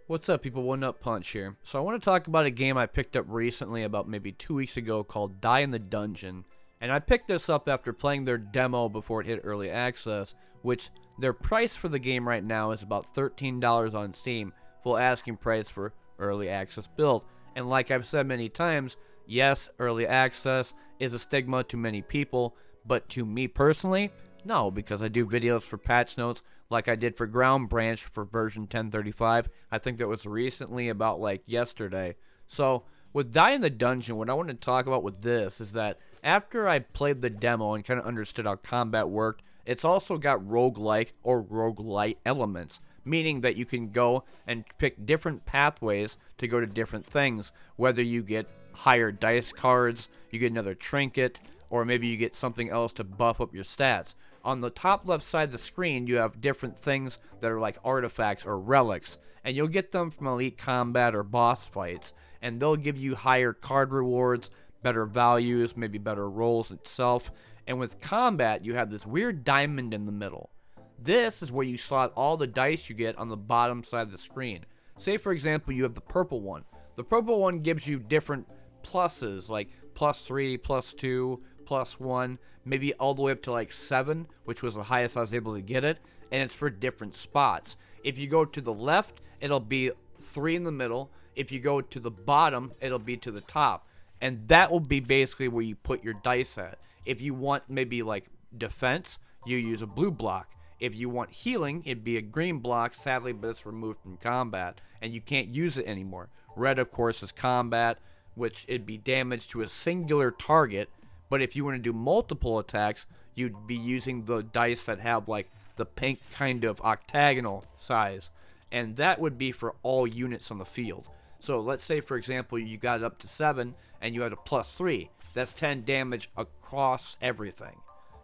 What's up, people? One Up Punch here. So I want to talk about a game I picked up recently about maybe 2 weeks ago called Die in the Dungeon. And I picked this up after playing their demo before it hit early access, which their price for the game right now is about $13 on Steam, full asking price for early access build. And like I've said many times, yes, early access is a stigma to many people, but to me personally, no, because I do videos for patch notes like I did for Ground Branch for version 1035. I think that was recently, about like yesterday. So with Die in the Dungeon, what I want to talk about with this is that after I played the demo and kind of understood how combat worked, it's also got roguelike or roguelite elements, meaning that you can go and pick different pathways to go to different things, whether you get higher dice cards, you get another trinket, or maybe you get something else to buff up your stats. On the top left side of the screen, you have different things that are like artifacts or relics, and you'll get them from elite combat or boss fights, and they'll give you higher card rewards, better values, maybe better rolls itself. And with combat, you have this weird diamond in the middle. This is where you slot all the dice you get on the bottom side of the screen. Say, for example, you have the purple one. The purple one gives you different pluses, like +3, +2, +1, maybe all the way up to like 7, which was the highest I was able to get it, and it's for different spots. If you go to the left, it'll be 3 in the middle. If you go to the bottom, it'll be to the top. And that will be basically where you put your dice at. If you want maybe like defense, you use a blue block. If you want healing, it'd be a green block, sadly, but it's removed from combat, and you can't use it anymore. Red, of course, is combat, which it'd be damage to a singular target. But if you want to do multiple attacks, you'd be using the dice that have like the pink kind of octagonal size. And that would be for all units on the field. So let's say, for example, you got it up to 7 and you had a +3. That's 10 damage across everything.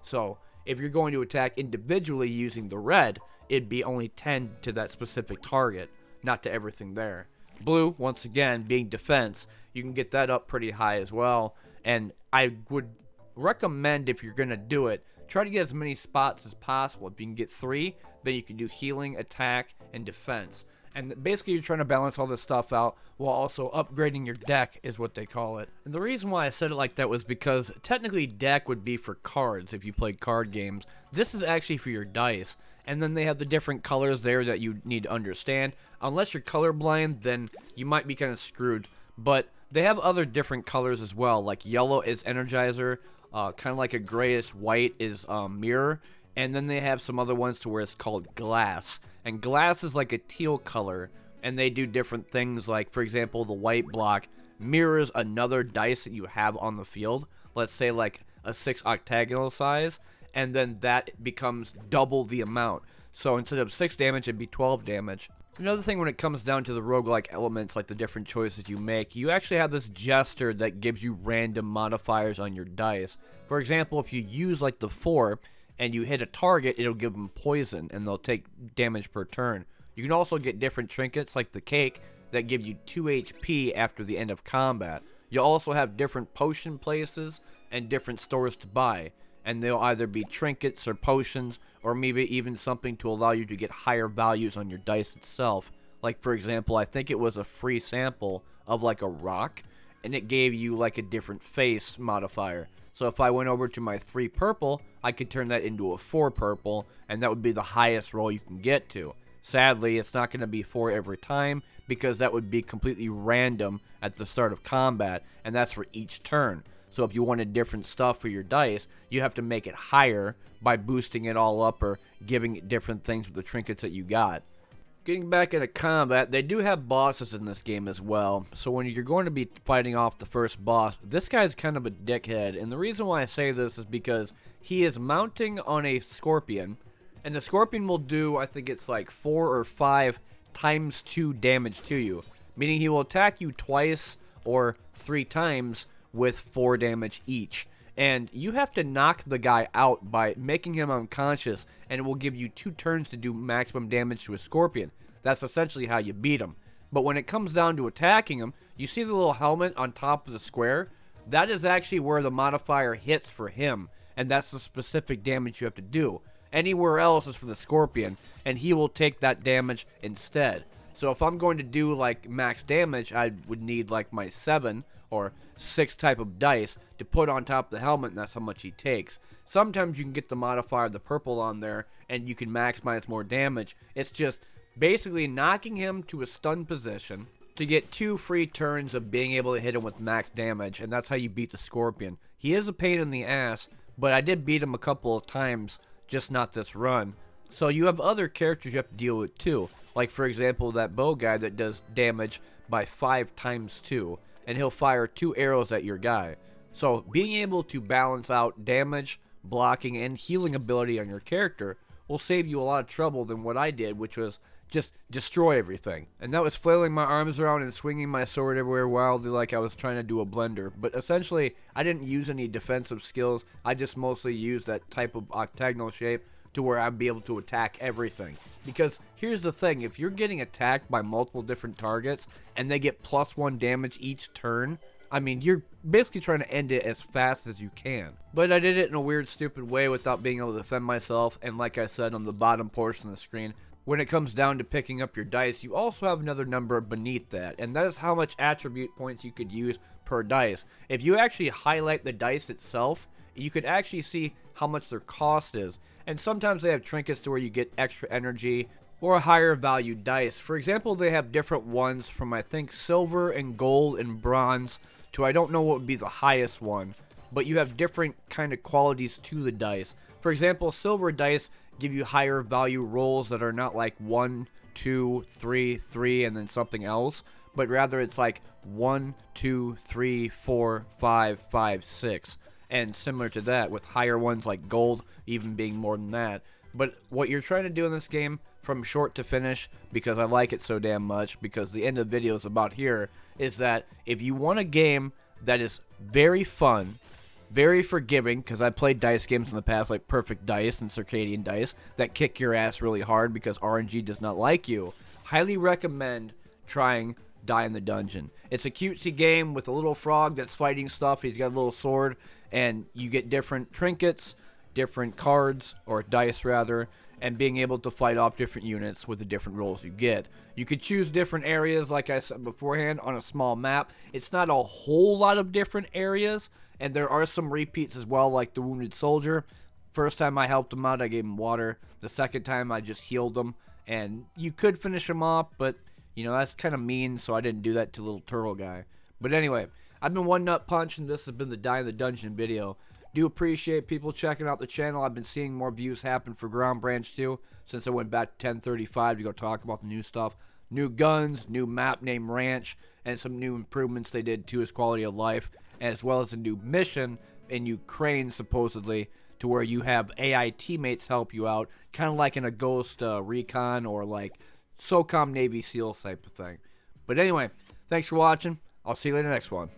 So if you're going to attack individually using the red, it'd be only 10 to that specific target, not to everything there. Blue, once again, being defense, you can get that up pretty high as well. And I would recommend, if you're going to do it, try to get as many spots as possible. If you can get 3, then you can do healing, attack, and defense. And basically, you're trying to balance all this stuff out while also upgrading your deck, is what they call it. And the reason why I said it like that was because technically deck would be for cards if you played card games. This is actually for your dice. And then they have the different colors there that you need to understand. Unless you're colorblind, then you might be kind of screwed. But they have other different colors as well, like yellow is Energizer, kind of like a grayish white is Mirror, and then they have some other ones to where it's called Glass. And Glass is like a teal color, and they do different things, like, for example, the white block mirrors another dice that you have on the field, let's say like a 6 octagonal size, and then that becomes double the amount. So instead of 6 damage, it'd be 12 damage. Another thing when it comes down to the roguelike elements, like the different choices you make, you actually have this gesture that gives you random modifiers on your dice. For example, if you use like the 4 and you hit a target, it'll give them poison and they'll take damage per turn. You can also get different trinkets like the cake that give you 2 HP after the end of combat. You'll also have different potion places and different stores to buy, and they'll either be trinkets or potions, or maybe even something to allow you to get higher values on your dice itself. Like, for example, I think it was a free sample of like a rock, and it gave you like a different face modifier. So if I went over to my 3 purple, I could turn that into a 4 purple, and that would be the highest roll you can get to. Sadly, it's not going to be 4 every time, because that would be completely random at the start of combat, and that's for each turn. So if you wanted different stuff for your dice, you have to make it higher by boosting it all up or giving it different things with the trinkets that you got. Getting back into combat, they do have bosses in this game as well. So when you're going to be fighting off the first boss, this guy's kind of a dickhead. And the reason why I say this is because he is mounting on a scorpion. And the scorpion will do, I think it's like 4 or 5 times 2 damage to you. Meaning he will attack you twice or 3 times with 4 damage each. And you have to knock the guy out by making him unconscious, and it will give you 2 turns to do maximum damage to a scorpion. That's essentially how you beat him. But when it comes down to attacking him, you see the little helmet on top of the square? That is actually where the modifier hits for him, and that's the specific damage you have to do. Anywhere else is for the scorpion, and he will take that damage instead. So if I'm going to do like max damage, I would need like my 7 or 6 type of dice to put on top of the helmet, and that's how much he takes. Sometimes you can get the modifier, the purple on there, and you can maximize more damage. It's just basically knocking him to a stun position to get 2 free turns of being able to hit him with max damage, and that's how you beat the Scorpion. He is a pain in the ass, but I did beat him a couple of times, just not this run. So you have other characters you have to deal with too. Like for example, that bow guy that does damage by 5 times 2, and he'll fire 2 arrows at your guy. So being able to balance out damage, blocking, and healing ability on your character will save you a lot of trouble than what I did, which was just destroy everything. And that was flailing my arms around and swinging my sword everywhere wildly like I was trying to do a blender. But essentially, I didn't use any defensive skills. I just mostly used that type of octagonal shape to where I'd be able to attack everything. Because here's the thing, if you're getting attacked by multiple different targets and they get +1 damage each turn, I mean, you're basically trying to end it as fast as you can. But I did it in a weird, stupid way without being able to defend myself, and like I said on the bottom portion of the screen, when it comes down to picking up your dice, you also have another number beneath that, and that is how much attribute points you could use per dice. If you actually highlight the dice itself, you could actually see how much their cost is. And sometimes they have trinkets to where you get extra energy or a higher value dice. For example, they have different ones from I think silver and gold and bronze to I don't know what would be the highest one, but you have different kind of qualities to the dice. For example, silver dice give you higher value rolls that are not like 1, 2, 3, 3 and then something else, but rather it's like 1, 2, 3, 4, 5, 5, 6. And similar to that, with higher ones like gold even being more than that. But what you're trying to do in this game, from short to finish, because I like it so damn much, because the end of the video is about here, is that if you want a game that is very fun, very forgiving, because I played dice games in the past like Perfect Dice and Circadian Dice that kick your ass really hard because RNG does not like you, highly recommend trying Die in the Dungeon. It's a cutesy game with a little frog that's fighting stuff. He's got a little sword, and you get different trinkets, different cards, or dice rather, and being able to fight off different units with the different rolls you get. You could choose different areas, like I said beforehand, on a small map. It's not a whole lot of different areas, and there are some repeats as well, like the Wounded Soldier. First time I helped him out, I gave him water. The second time, I just healed him, and you could finish him off, but you know, that's kind of mean, so I didn't do that to little turtle guy. But anyway, I've been One Nut Punch, and this has been the Die in the Dungeon video. Do appreciate people checking out the channel. I've been seeing more views happen for Ground Branch 2 since I went back to 1035 to go talk about the new stuff. New guns, new map named Ranch, and some new improvements they did to his quality of life, as well as a new mission in Ukraine, supposedly, to where you have AI teammates help you out, kind of like in a Ghost Recon or like SOCOM Navy SEALs type of thing. But anyway, thanks for watching. I'll see you in the next one.